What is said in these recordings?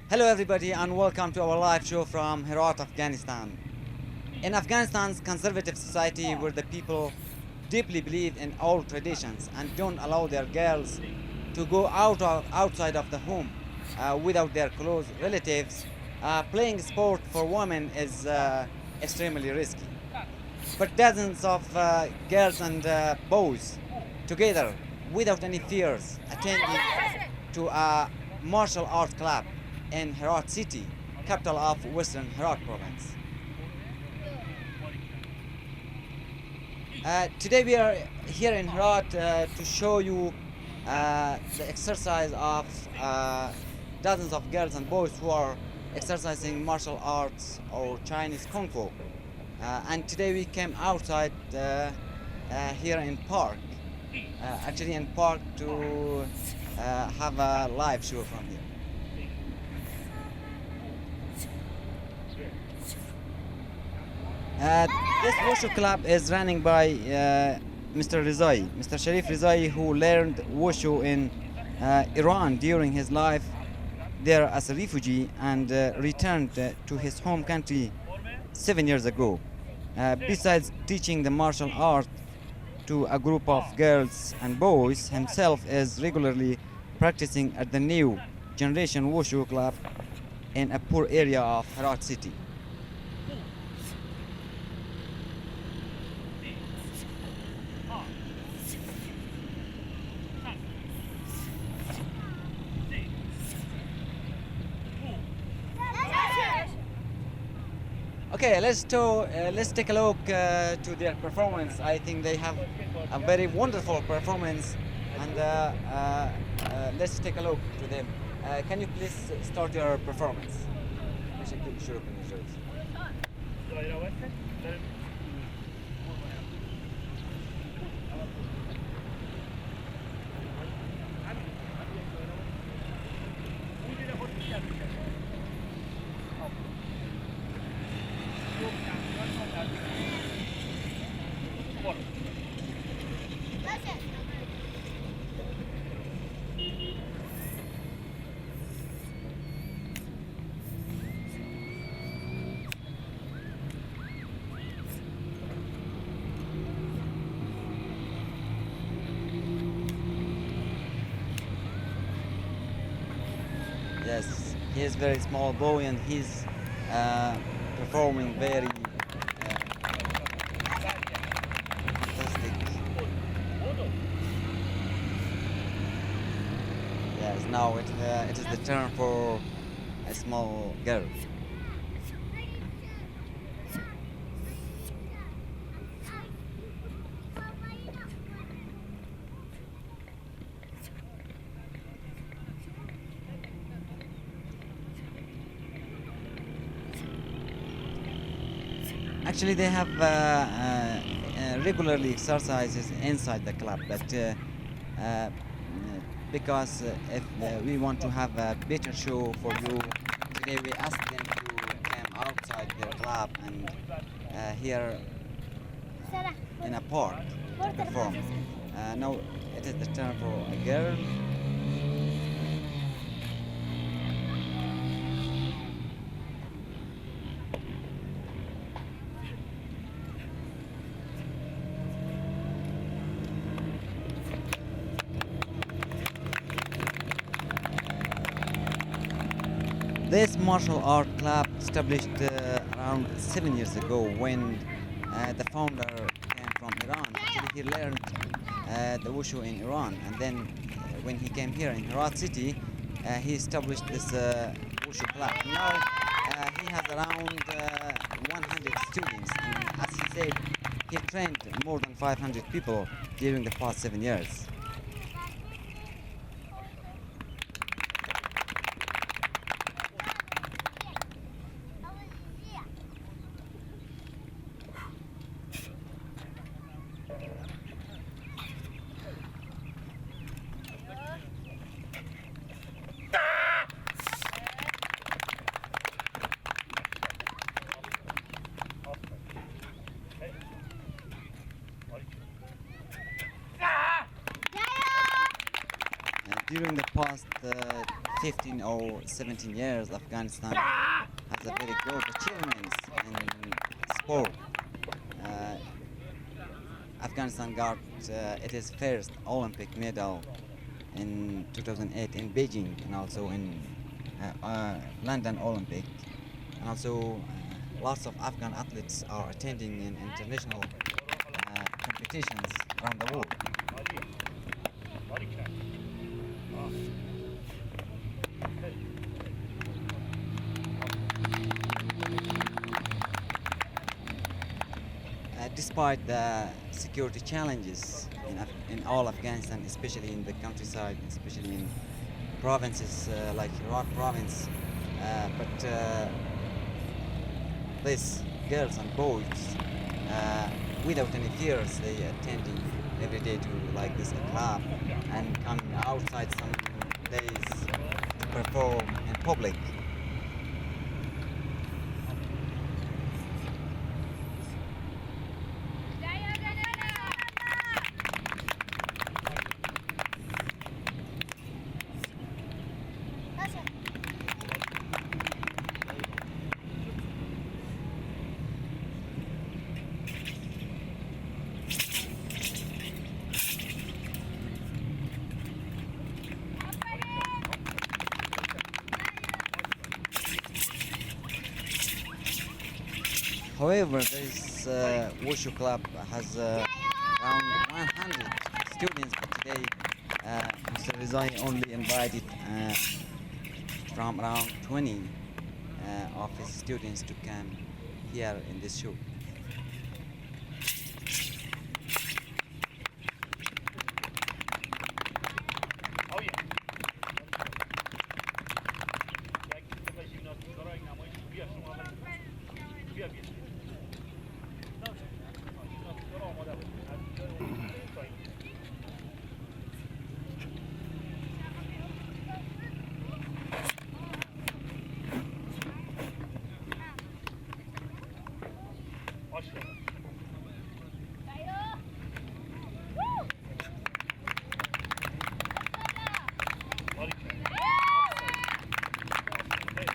Hello everybody and welcome to our live show from Herat, Afghanistan. In Afghanistan's conservative society where the people deeply believe in old traditions and don't allow their girls to go outside of the home without their close relatives, playing sport for women is extremely risky. But dozens of girls and boys together without any fears attending to a martial art club in Herat city, capital of Western Herat province. Today we are here in Herat to show you the exercise of dozens of girls and boys who are exercising martial arts or Chinese Kung Fu. And today we came outside here in park, actually in park to have a live show from here. This Wushu club is running by Mr. Rizai, Mr. Sharif Rizai, who learned Wushu in Iran during his life there as a refugee and returned to his home country 7 years ago. Besides teaching the martial art to a group of girls and boys, himself is regularly practicing at the new generation Wushu club in a poor area of Herat city. Okay, let's take a look to their performance. I think they have a very wonderful performance, and let's take a look to them. Can you please start your performance? Yes, he is very small boy and he's performing very fantastic. Yes, now it is the turn for a small girl. Actually, they have regularly exercises inside the club, but because if we want to have a better show for you, today we ask them to come outside their club and here in a park to perform. Now it is the turn for a girl. This martial art club established around 7 years ago when the founder came from Iran. Actually, he learned the wushu in Iran, and then when he came here in Herat city, he established this wushu club. Now he has around 100 students, and as he said, he trained more than 500 people during the past 7 years. During the past 15 or 17 years, Afghanistan has a very good achievements in sport. Uh, Afghanistan got its first Olympic medal in 2008 in Beijing and also in London Olympic. And also lots of Afghan athletes are attending in international competitions around the world. Despite the security challenges in all Afghanistan, especially in the countryside, especially in provinces like Herat province, but these girls and boys, without any fears, they attending every day to like this club and coming outside some days to perform in public. However, this wushu club has around 100 students, but today Mr. Rizai only invited from around 20 of his students to come here in this show.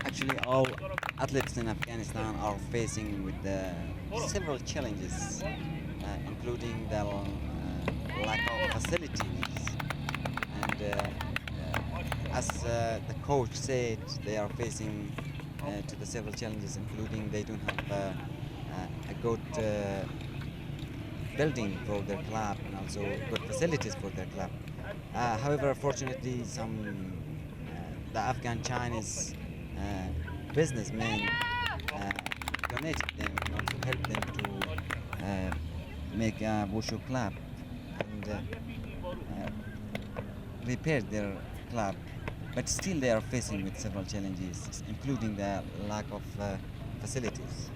Actually, all athletes in Afghanistan are facing with several challenges, including the lack of facilities. And as the coach said, they are facing to the several challenges, including they don't have a good building for their club and also good facilities for their club. However, fortunately, the Afghan Chinese businessmen donated them and also helped them to make a wushu club and repaired their club. But still they are facing with several challenges, including the lack of facilities.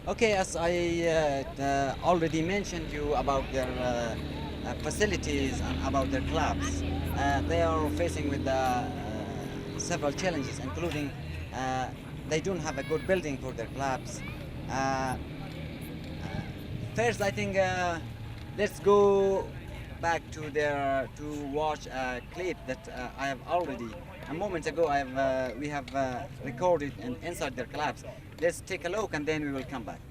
Okay, as I already mentioned you about their facilities and about their clubs, they are facing with several challenges, including they don't have a good building for their clubs. Uh, First, I think let's go back to there to watch a clip that I have already a moment ago. We have recorded and inside their collapse. Let's take a look and then we will come back.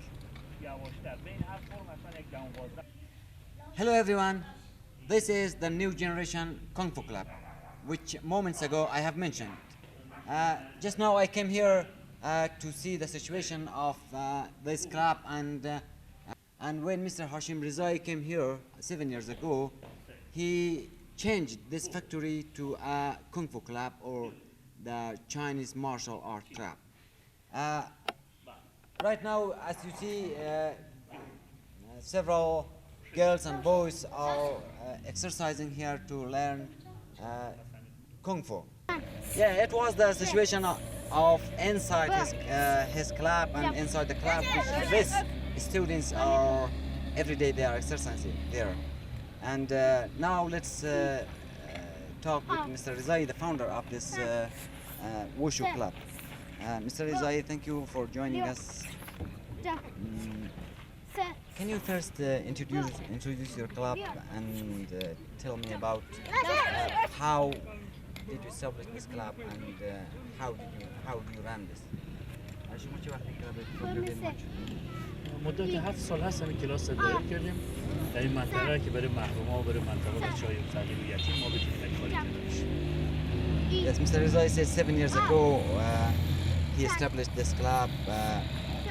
Hello everyone. This is the new generation Kung Fu Club, which moments ago I have mentioned. Just now I came here to see the situation of this club and when Mr. Hashim Rizai came here 7 years ago, he changed this factory to a Kung Fu Club or the Chinese martial art club. Right now, as you see, several girls and boys are exercising here to learn Kung Fu. Yeah, it was the situation of inside his club and inside the club, which this students are every day they are exercising there. And now let's talk with Mr. Rizai, the founder of this Wushu club. Mr. Rizai, thank you for joining us. Can you first introduce your club and tell me about how did you establish this club and how do you run this? مدت 7 سال هست این کلاس اداره کردیم در این منطقه که برای محروم‌ها و برای منطقه بچه‌های فقیر و یتیم ما بتونیم یک کاری کرده باشیم. Yes, Mr. Rizai said 7 years ago he established this club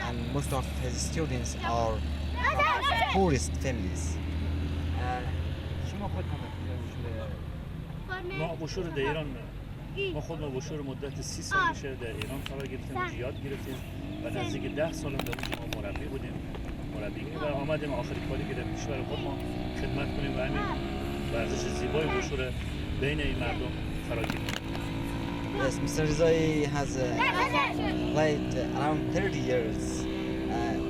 and most of his students are poorest families. ما وشور در ایران ما خود ما وشور مدت 30 سال میشه در ایران قرار گرفتیم و یاد گرفتیم و نزدیک 10 سال هم در ما مربی بودیم مربیگری و آمدیم آخری کاری که در کشور خود ما خدمت کنیم و همین ورزش زیبای وشور بین این مردم فراگیر کنیم. Yes, Mr. Rizai has played around 30 years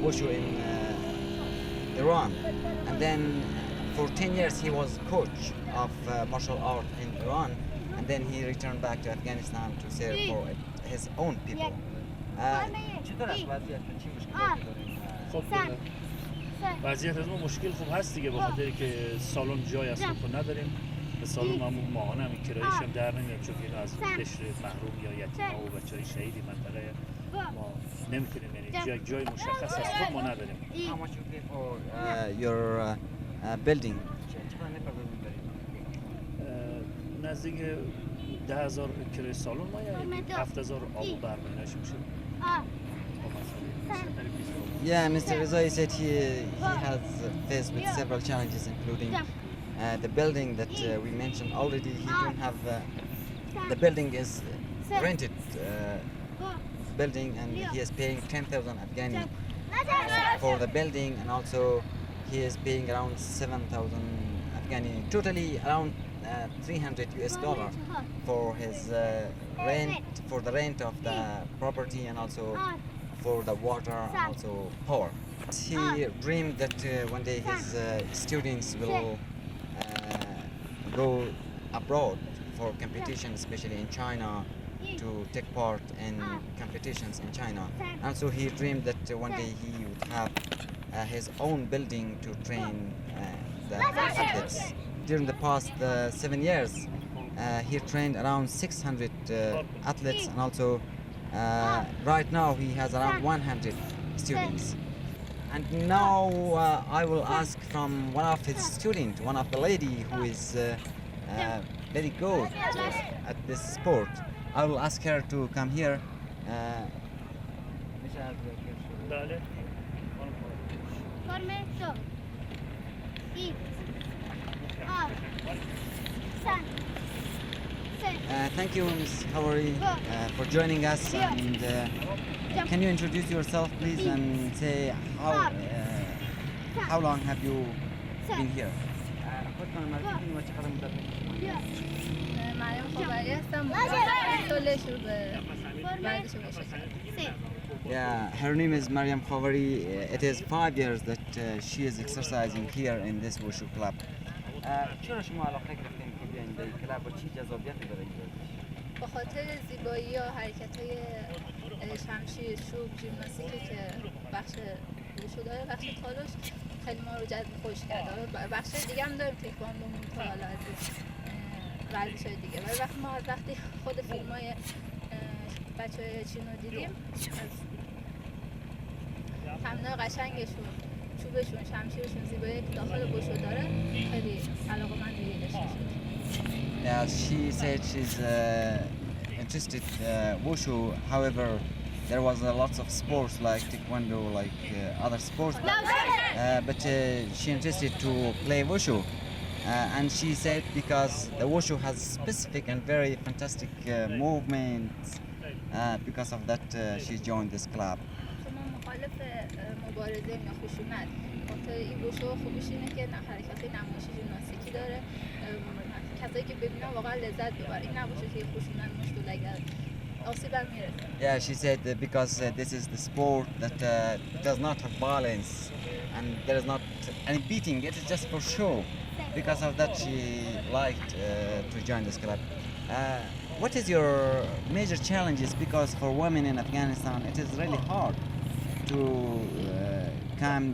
wushu in Iran, and then for 10 years he was coach of martial art in Iran, and then he returned back to Afghanistan to serve for his own people. خب وضعیت از ما مشکل خوب هست دیگه به خاطر که سالن جای اصلا خود نداریم به سالن معمول ماهانه هم کرایش هم در نمیاد چون که از قشر محروم یا یتیم‌ها و بچه‌های شهیدی منطقه ما نمیتونیم یعنی جای مشخص از خود ما نداریم. How much you pay for your building? نزدیک 10,000 کرایه سالن ما یا 7,000 آب و برق ایناش میشه. Yeah, Mr. Rizai said he has faced with several challenges, including the building that we mentioned already. He don't have the building is rented building, and he is paying 10,000 Afghani for the building, and also he is paying around 7,000 Afghani, totally around $300 for his rent, for the rent of the property, and also for the water and also power. He dreamed that one day his students will go abroad for competition, especially in China, to take part in competitions in China. And so he dreamed that one day he would have his own building to train the athletes. During the past 7 years, he trained around 600 athletes, and also right now he has around 100 students. And now I will ask from one of his students, one of the lady who is very good at this sport. I will ask her to come here. Thank you, Ms. Hawari, for joining us. And can you introduce yourself, please, and say how long have you been here? Yeah, her name is Mariam Khavari. It is 5 years that she is exercising here in this wushu club. چرا شما علاقه گرفتین که بیاین به این کلاب و چی جذابیتی داره این ورزش؟ به خاطر زیبایی ها حرکت های شمشیر چوب ژیمناستیکی که بخش وشو داره، بخش تالوش خیلی ما رو جذب خوش کرده. بخش دیگه هم داریم تکواندو، تا حالا از ورزش های دیگه. ولی وقتی ما از وقتی خود فیلم های بچه های چین رو دیدیم، از تمرین قشنگشون، چوبشون، شمشیرشون، زیبایی که داخل بوشو داره، خیلی علاقه‌مند به یه شد. Yeah, she said she's interested wushu. However, there was a lots of sports like taekwondo, like other sports. But she interested to play wushu, and she said because the wushu has specific and very fantastic movements. Because of that, she joined this club. شما مخالف مبارزه یا خشونت، خاطر این وشو خوبیش اینه که حرکات نمایشی ژیمناستیکی داره، کسایی که ببینن واقعا لذت ببرن. این نباشه که خشونت مشکل اگر آسیب هم میرسه. Yeah, she said because this is the sport that does not have violence and there is not any beating. It is just for show. Because of that, she liked to join this club. What is your major challenges? Because for women in Afghanistan, it is really hard to come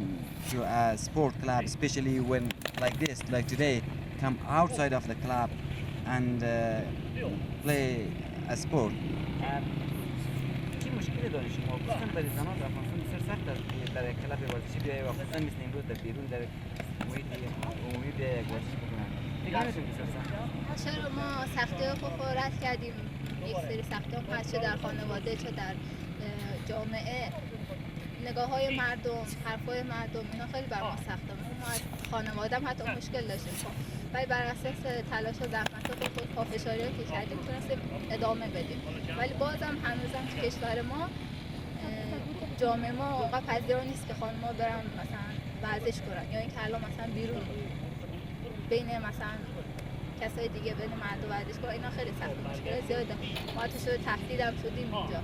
to a sport club, especially when like this, like today, come outside of the club and play a sport. چی مشکلی دارید شما؟ خصوصا برای زنان در افغانستان بسیار سخت است که در یک کلاب ورزشی بیایی و خصوصا مثل امروز در بیرون در محیط عمومی بیایی یک ورزش بکنن. فکر نمی‌کنید بسیار سخت؟ چرا ما سختی‌های خود رو رد کردیم. یک سری سختی‌ها هست، چه در خانواده چه در جامعه. نگاه‌های مردم، حرف‌های مردم، اینا خیلی بر ما سخته. ما از خانواده هم حتی مشکل داشتیم، ولی بر اساس تلاش و زحمت خود، پافشاری‌ها که کردیم، تونستیم ادامه بدیم. ولی بازم هنوزم تو کشور ما جامعه ما واقعا پذیرا نیست که خانم‌ها برن مثلا ورزش کنن، یا اینکه الان مثلا بیرون بین مثلا کسای دیگه بین مرد و ورزش کنن. اینا خیلی سخت، مشکل زیاده. ما تو شده تهدید هم شدیم اینجا.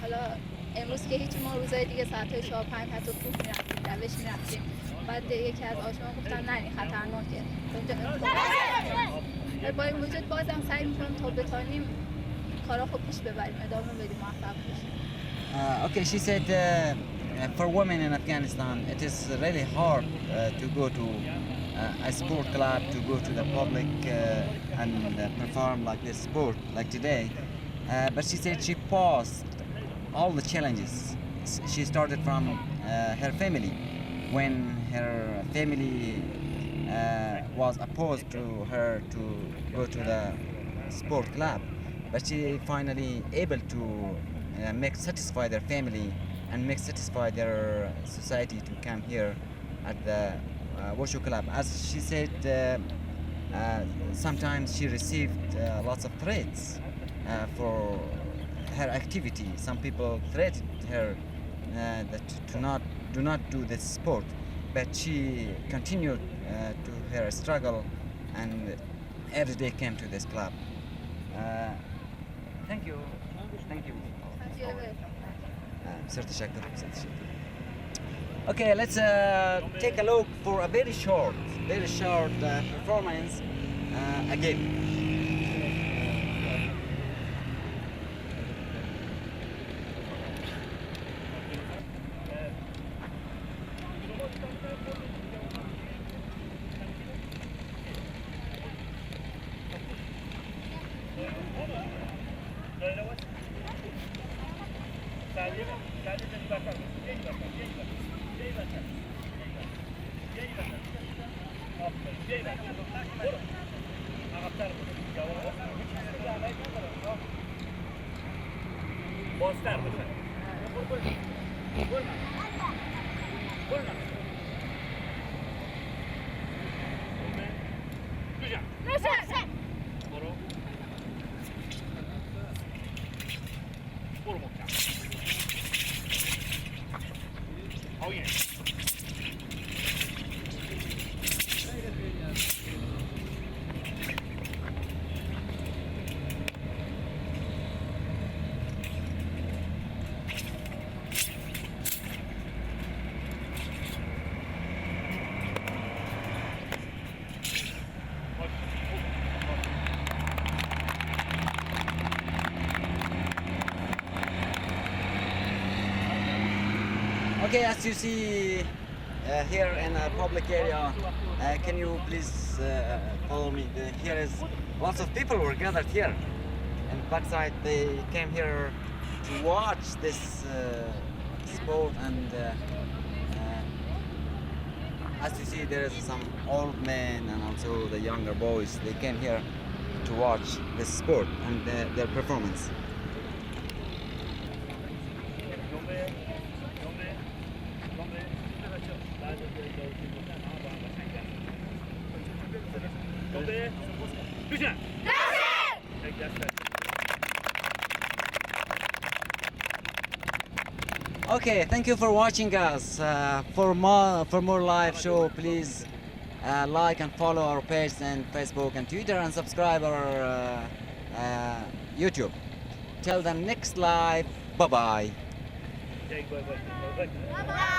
حالا امروز که هیچ، ما روزای دیگه ساعت‌های شب 5 حتی کوه می‌رفتیم، روش می‌رفتیم. بعد یکی از آشناها گفتن نه این خطرناکه. با این وجود بازم سعی می‌کنیم تا بتونیم کارا خوب پیش ببریم، ادامه بدیم، موفق بشیم. Okay, she said for women in Afghanistan, it is really hard to go to a sport club, to go to the public and perform like this sport, like today. But she said she passed all the challenges. She started from her family. When her family was opposed to her to go to the sport club, but she finally able to make satisfy their family and make satisfy their society to come here at the Wushu club. As she said, sometimes she received lots of threats for her activity. Some people threatened her that do not do this sport, but she continued to her struggle and every day came to this club. Thank you. Thank you. بسير تشكر. Okay, let's take a look for a very short performance again. Okay, as you see here in a public area, can you please follow me? Here is lots of people were gathered here in backside. They came here to watch this sport, and as you see, there is some old men and also the younger boys. They came here to watch this sport and their performance. Okay, thank you for watching us. For more live show, please like and follow our page and Facebook and Twitter, and subscribe our YouTube. Till the next live, bye bye. Bye bye.